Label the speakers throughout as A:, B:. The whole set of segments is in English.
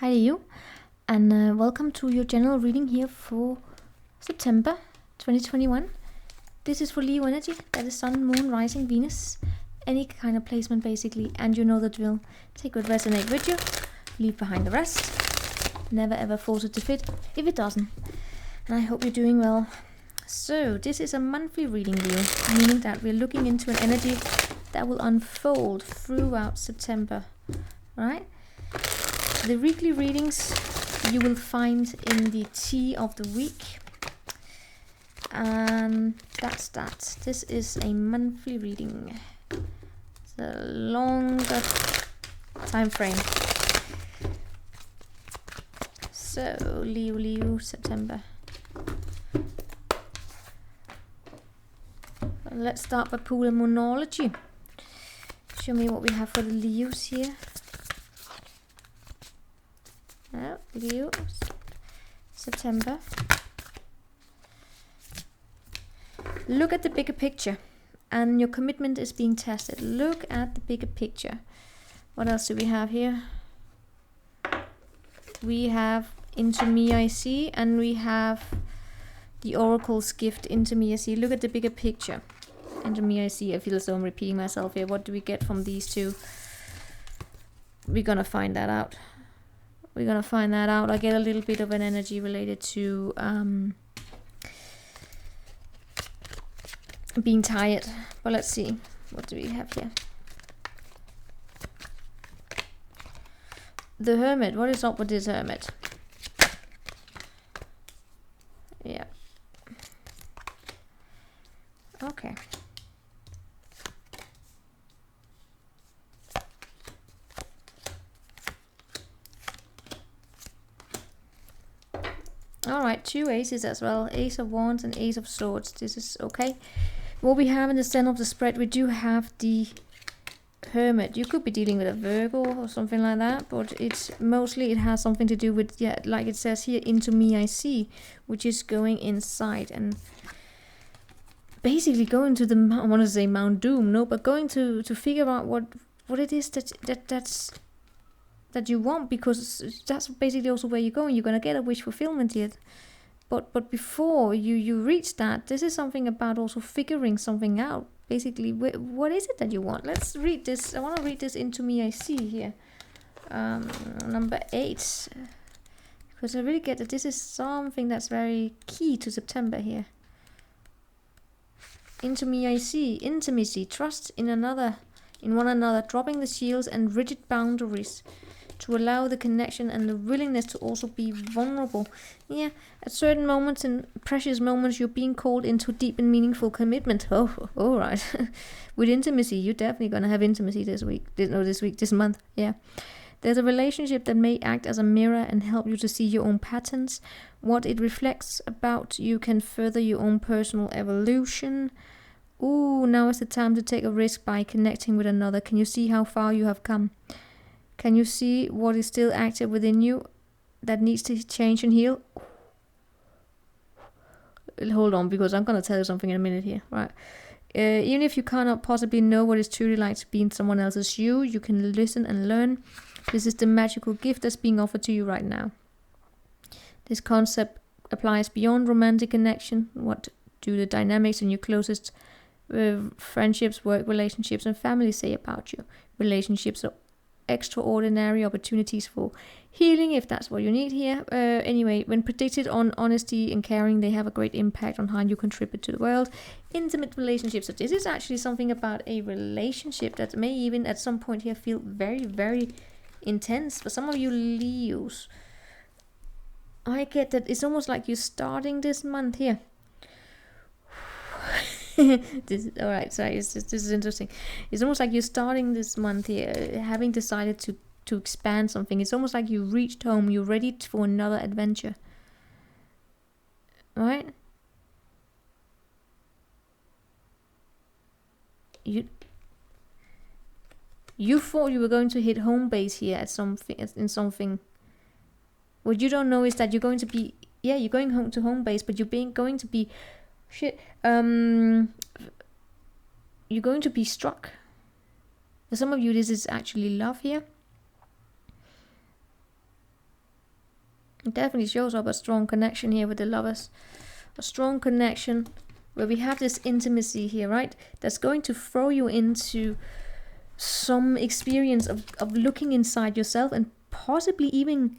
A: Hi to you, and welcome to your general reading here for September 2021. This is for Leo energy, that is Sun, Moon, Rising, Venus, any kind of placement basically, and you know the drill. Take what resonate with you, leave behind the rest, never ever force it to fit if it doesn't. And I hope you're doing well. So this is a monthly reading view, meaning that we're looking into an energy that will unfold throughout September, right? The weekly readings you will find in the tea of the week, and that's that. This is a monthly reading. It's a longer time frame. So Leo, September. Let's start by pulling Moonology. Show me what we have for the Leos here. Leo, September. Look at the bigger picture, and your commitment is being tested. Look at the bigger picture. What else do we have here? We have Into Me I See, and we have the Oracle's gift, Into Me I See. Look at the bigger picture. Into Me I See. I feel as though I'm repeating myself here. What do we get from these two? We're gonna find that out. I get a little bit of an energy related to being tired. But let's see. What do we have here? The Hermit. What is up with this Hermit? Yeah. Okay. Alright, two aces as well. Ace of Wands and Ace of Swords. This is okay. What we have in the center of the spread, we do have the Hermit. You could be dealing with a Virgo or something like that, but it's mostly it has something to do with, yeah, like it says here, Into Me I See, which is going inside and basically going to the, I want to say Mount Doom, no, but going to figure out what it is that you want, because that's basically also where you're going. You're gonna get a wish fulfillment here, but before you reach that, this is something about also figuring something out. Basically, what is it that you want? Let's read this. I want to read this Into Me I See here, number 8, because I really get that this is something that's very key to September here. Into Me I See, intimacy, trust in one another, dropping the shields and rigid boundaries to allow the connection and the willingness to also be vulnerable. Yeah, at certain moments, in precious moments, you're being called into deep and meaningful commitment. Oh, all right. With intimacy, you're definitely going to have intimacy this month. Yeah. There's a relationship that may act as a mirror and help you to see your own patterns. What it reflects about you can further your own personal evolution. Ooh, now is the time to take a risk by connecting with another. Can you see how far you have come? Can you see what is still active within you that needs to change and heal? Hold on, because I'm going to tell you something in a minute here. Right. Even if you cannot possibly know what it's truly like to be in someone else's you can listen and learn. This is the magical gift that's being offered to you right now. This concept applies beyond romantic connection. What do the dynamics in your closest friendships, work relationships, and family say about you? Relationships are extraordinary opportunities for healing, if that's what you need here. Anyway, when predicted on honesty and caring, they have a great impact on how you contribute to the world. Intimate relationships. So this is actually something about a relationship that may even at some point here feel very, very intense. For some of you Leos, I get that it's almost like you're starting this month here. Alright, sorry, this is interesting. It's almost like you're starting this month here, having decided to expand something. It's almost like you reached home, you're ready for another adventure. Right? You thought you were going to hit home base here at something. What you don't know is that you're going to be, you're going home to home base, but you're going to be you're going to be struck. For some of you, this is actually love here. It definitely shows up a strong connection here with the Lovers. A strong connection where we have this intimacy here, right? That's going to throw you into some experience of looking inside yourself and possibly even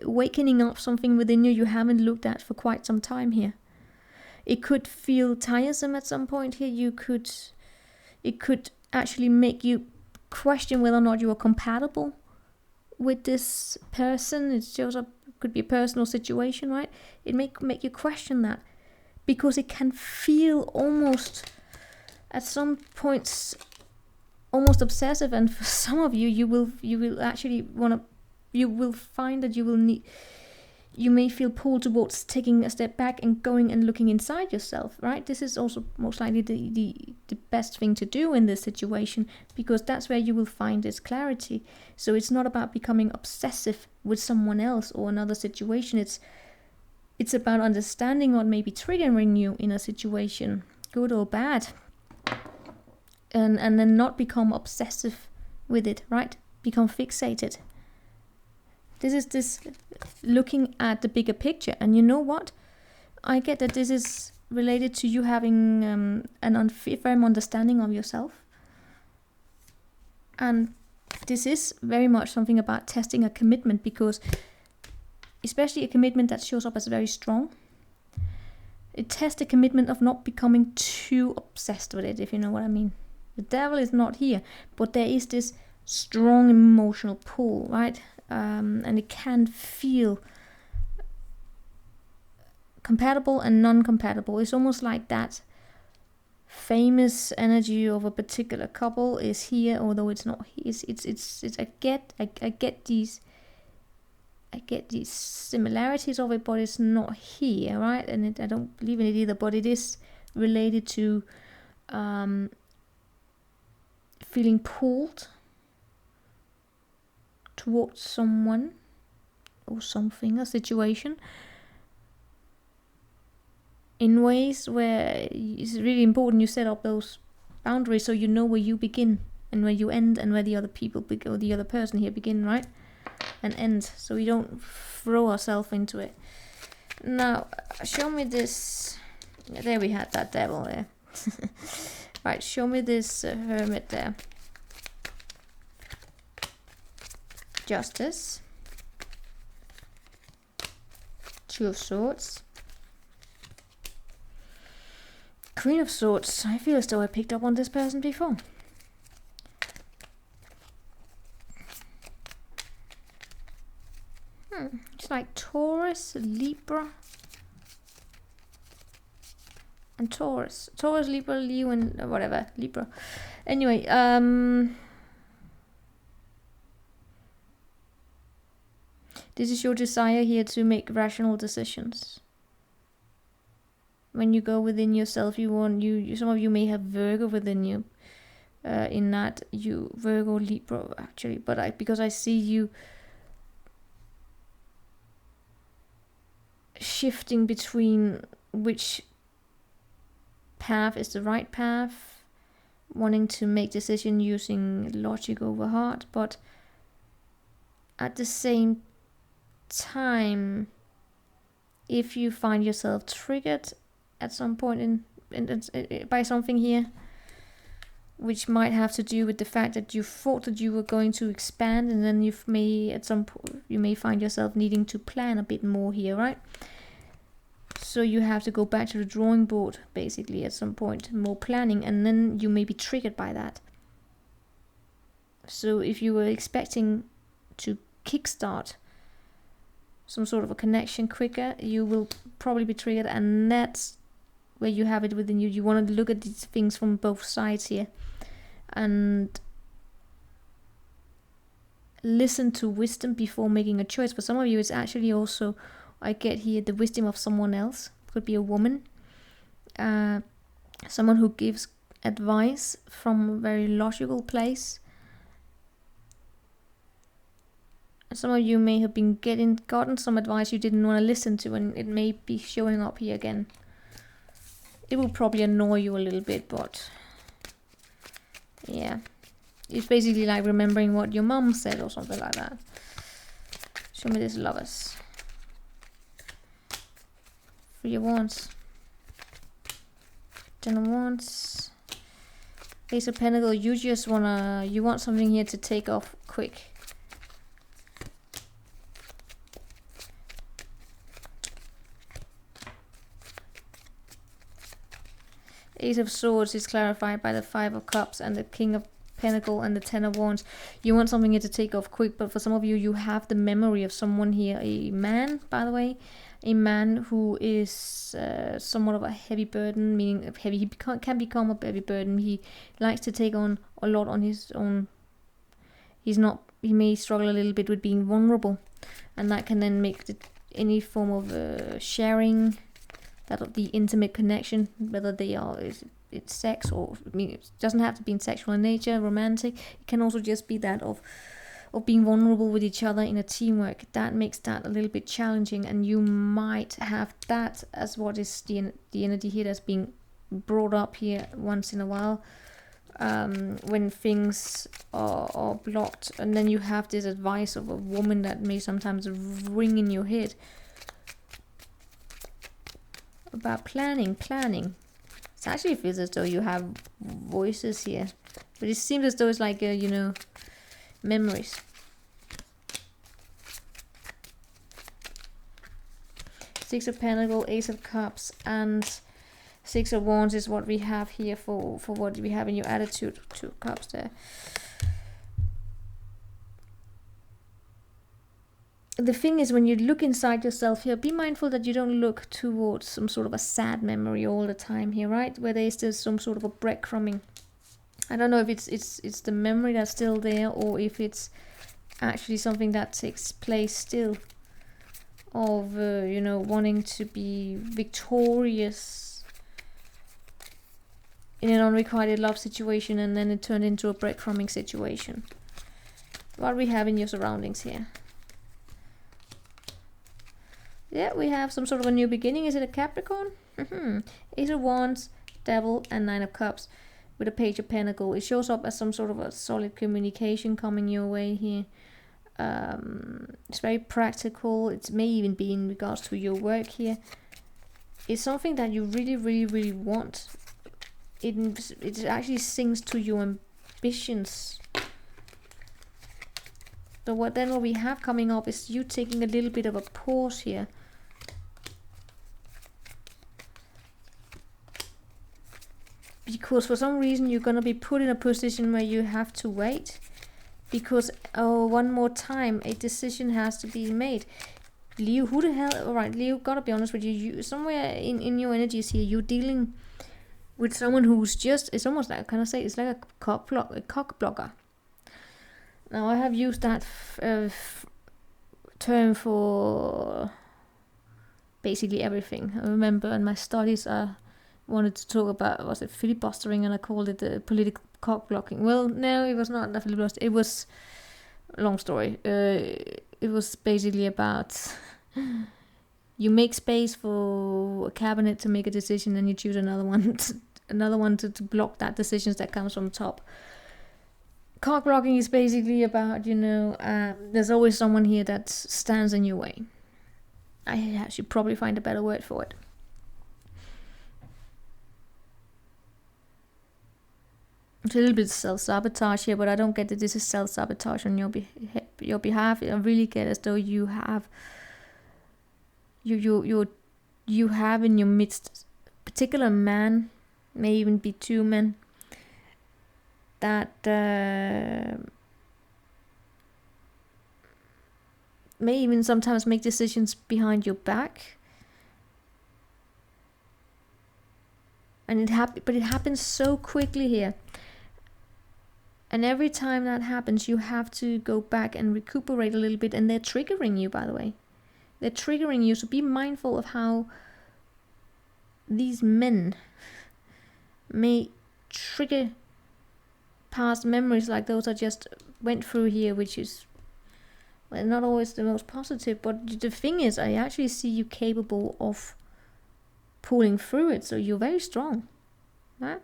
A: wakening up something within you haven't looked at for quite some time here. It could feel tiresome at some point here. It could actually make you question whether or not you are compatible with this person. It shows up, could be a personal situation, right? It may make you question that, because it can feel almost, at some points, almost obsessive. And for some of you, you will actually want to, you will find that you may feel pulled towards taking a step back and going and looking inside yourself, right? This is also most likely the best thing to do in this situation, because that's where you will find this clarity. So it's not about becoming obsessive with someone else or another situation. It's about understanding what may be triggering you in a situation, good or bad, and then not become obsessive with it, right? Become fixated. This is this looking at the bigger picture. And you know what? I get that this is related to you having an firm understanding of yourself. And this is very much something about testing a commitment, because especially a commitment that shows up as very strong, it tests the commitment of not becoming too obsessed with it, if you know what I mean. The devil is not here, but there is this strong emotional pull, right? And it can feel compatible and non-compatible. It's almost like that famous energy of a particular couple is here, although it's not. It's I get these similarities of it, but it's not here, right? And I don't believe in it either, but it is related to feeling pulled towards someone or something, a situation, in ways where it's really important you set up those boundaries, so you know where you begin and where you end, and where the other people or the other person here begin, right, and end, so we don't throw ourselves into it. Now, show me this. There we had that devil there. Right, show me this hermit there. Justice, Two of Swords, Queen of Swords. I feel as though I picked up on this person before. It's like Taurus, Libra, and Taurus, Libra, Leo, and whatever, Libra. Anyway, this is your desire here to make rational decisions. When you go within yourself, you some of you may have Virgo within you. In that, you Virgo, Libra actually, but because I see you shifting between which path is the right path, wanting to make decision using logic over heart, but at the same time, if you find yourself triggered at some point in by something here, which might have to do with the fact that you thought that you were going to expand, and then you may find yourself needing to plan a bit more here, right? So you have to go back to the drawing board basically at some point, more planning, and then you may be triggered by that. So if you were expecting to kickstart some sort of a connection quicker, you will probably be triggered, and that's where you have it within you. You want to look at these things from both sides here and listen to wisdom before making a choice. For some of you, it's actually also, I get here, the wisdom of someone else. Could be a woman, someone who gives advice from a very logical place. Some of you may have been gotten some advice you didn't want to listen to, and it may be showing up here again. It will probably annoy you a little bit, but yeah, it's basically like remembering what your mom said or something like that. Show me this, Lovers. for your wands. Ten of Wands. Ace of Pentacles. You want something here to take off quick. Ace of Swords is clarified by the Five of Cups and the King of Pentacles and the Ten of Wands. You want something here to take off quick, but for some of you, you have the memory of someone here, a man, by the way, a man who is somewhat of a heavy burden, meaning heavy. He can become a heavy burden. He likes to take on a lot on his own. He may struggle a little bit with being vulnerable, and that can then make any form of sharing, that of the intimate connection, whether they are it's sex or, I mean, it doesn't have to be in sexual in nature, romantic. It can also just be that of being vulnerable with each other in a teamwork. That makes that a little bit challenging, and you might have that as what is the energy here that's being brought up here once in a while, when things are blocked, and then you have this advice of a woman that may sometimes ring in your head about planning. It actually feels as though you have voices here, but it seems as though it's like memories. Six of Pentacles, Ace of Cups, and Six of Wands is what we have here for what we have in your attitude. Two Cups there. The thing is, when you look inside yourself here, be mindful that you don't look towards some sort of a sad memory all the time here, right? Where there is still some sort of a breadcrumbing. I don't know if it's the memory that's still there, or if it's actually something that takes place still, of wanting to be victorious in an unrequited love situation, and then it turned into a breadcrumbing situation. What we have in your surroundings here. Yeah, we have some sort of a new beginning. Is it a Capricorn? Ace of Wands, Devil, and Nine of Cups with a Page of Pentacles. It shows up as some sort of a solid communication coming your way here. It's very practical. It may even be in regards to your work here. It's something that you really, really, really want. It actually sings to your ambitions. So what we have coming up is you taking a little bit of a pause here. Because for some reason you're going to be put in a position where you have to wait. Because, one more time, a decision has to be made. Leo, who the hell? Alright, Leo, gotta be honest with you. You somewhere in your energies here, you're dealing with someone who's just, it's almost like, can I say, it's like a cock blocker. Now, I have used that term for basically everything. I remember in my studies, I wanted to talk about, was it filibustering, and I called it the political cock blocking. Well, no, it was not the filibuster. It was a long story. It was basically about you make space for a cabinet to make a decision, and you choose another one to block that decisions that comes from top. Cock blocking is basically about, there's always someone here that stands in your way. I should probably find a better word for it. It's a little bit self-sabotage here, but I don't get that this is self-sabotage on your behalf. I really get as though you have you have in your midst a particular man, may even be two men, that may even sometimes make decisions behind your back. And it happens so quickly here. And every time that happens, you have to go back and recuperate a little bit. And they're triggering you, by the way. They're triggering you. So be mindful of how these men may trigger past memories like those I just went through here, which is, well, not always the most positive. But the thing is, I actually see you capable of pulling through it. So you're very strong, right?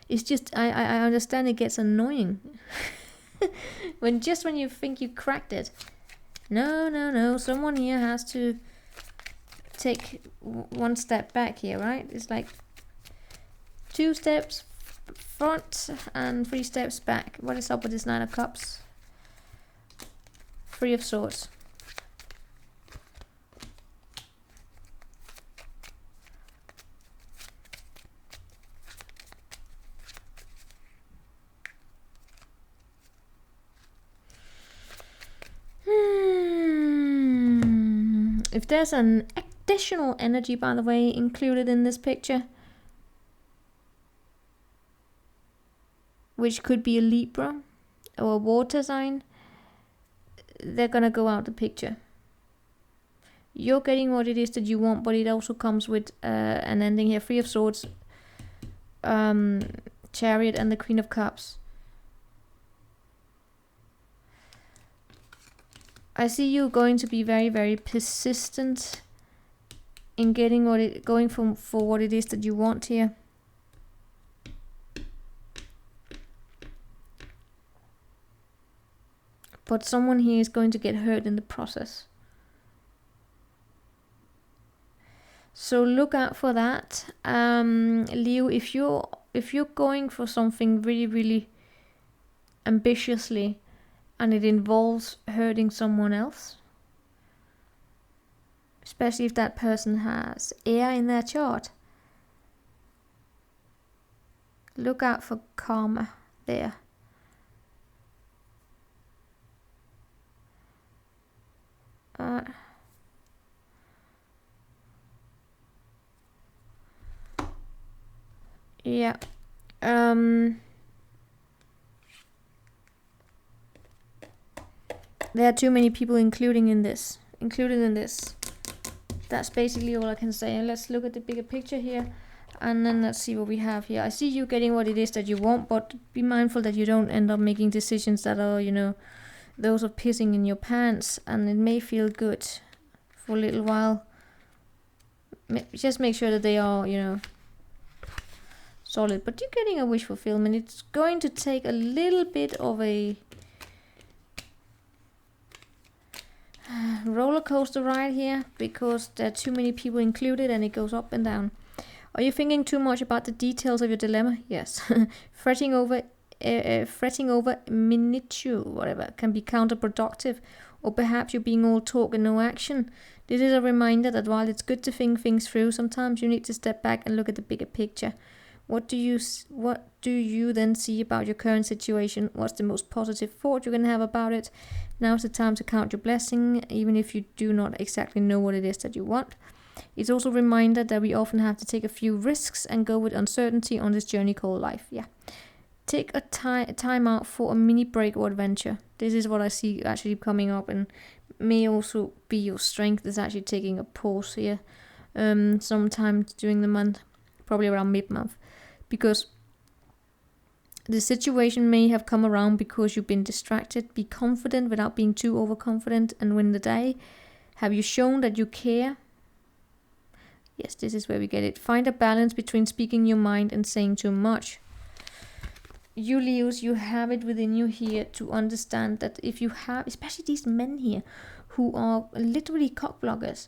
A: It's just, I understand it gets annoying when you think you cracked it. No, someone here has to take one step back here, right? It's like 2 steps front and 3 steps back. What is up with this 9 of Cups? 3 of Swords. If there's an additional energy, by the way, included in this picture, which could be a Libra or a water sign, they're gonna go out the picture. You're getting what it is that you want, but it also comes with an ending here. 3 of Swords, Chariot, and the Queen of Cups. I see you going to be very, very persistent in getting for what it is that you want here. But someone here is going to get hurt in the process. So look out for that. Leo, if you're going for something really, really ambitiously, and it involves hurting someone else, especially if that person has air in their chart, look out for karma there. Yeah. There are too many people included in this. That's basically all I can say. And let's look at the bigger picture here, and then let's see what we have here. I see you getting what it is that you want, but be mindful that you don't end up making decisions that are, you know, those of pissing in your pants, and it may feel good for a little while. Just make sure that they are, you know, solid. But you're getting a wish fulfillment. It's going to take a little bit of a roller coaster ride here, because there are too many people included and it goes up and down. Are you thinking too much about the details of your dilemma? Yes. fretting over minutiae, whatever, can be counterproductive, or perhaps you're being all talk and no action. This is a reminder that while it's good to think things through, sometimes you need to step back and look at the bigger picture. What do you then see about your current situation? What's the most positive thought you can have about it? Now's the time to count your blessing, even if you do not exactly know what it is that you want. It's also a reminder that we often have to take a few risks and go with uncertainty on this journey called life. Yeah. Take a time out for a mini break or adventure. This is what I see actually coming up, and may also be your strength is actually taking a pause here sometime during the month, probably around mid-month. Because the situation may have come around because you've been distracted. Be confident without being too overconfident and win the day. Have you shown that you care? Yes, this is where we get it. Find a balance between speaking your mind and saying too much. You Leos, you have it within you here to understand that if you have, especially these men here who are literally cockblockers,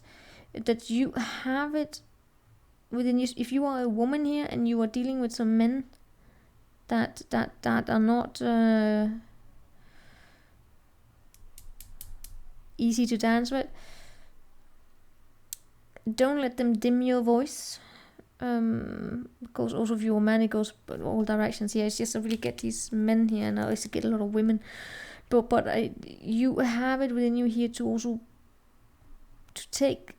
A: that you have it within you. If you are a woman here and you are dealing with some men that are not easy to dance with, don't let them dim your voice. It goes also if you're a man, it goes all directions here. It's just I really get these men here, and I also get a lot of women, but you have it within you here to also to take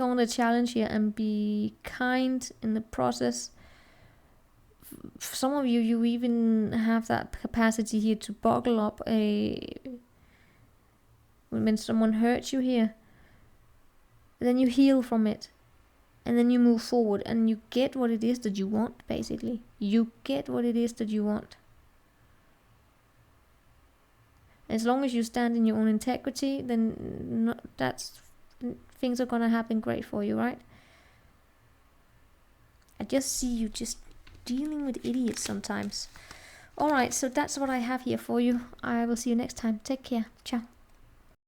A: on the challenge here and be kind in the process. For some of you even have that capacity here to bottle up when someone hurts you here. Then you heal from it, and then you move forward, and you get what it is that you want. Basically, you get what it is that you want. As long as you stand in your own integrity, then things are gonna happen great for you, right? I just see you just dealing with idiots sometimes. Alright, so that's what I have here for you. I will see you next time. Take care. Ciao.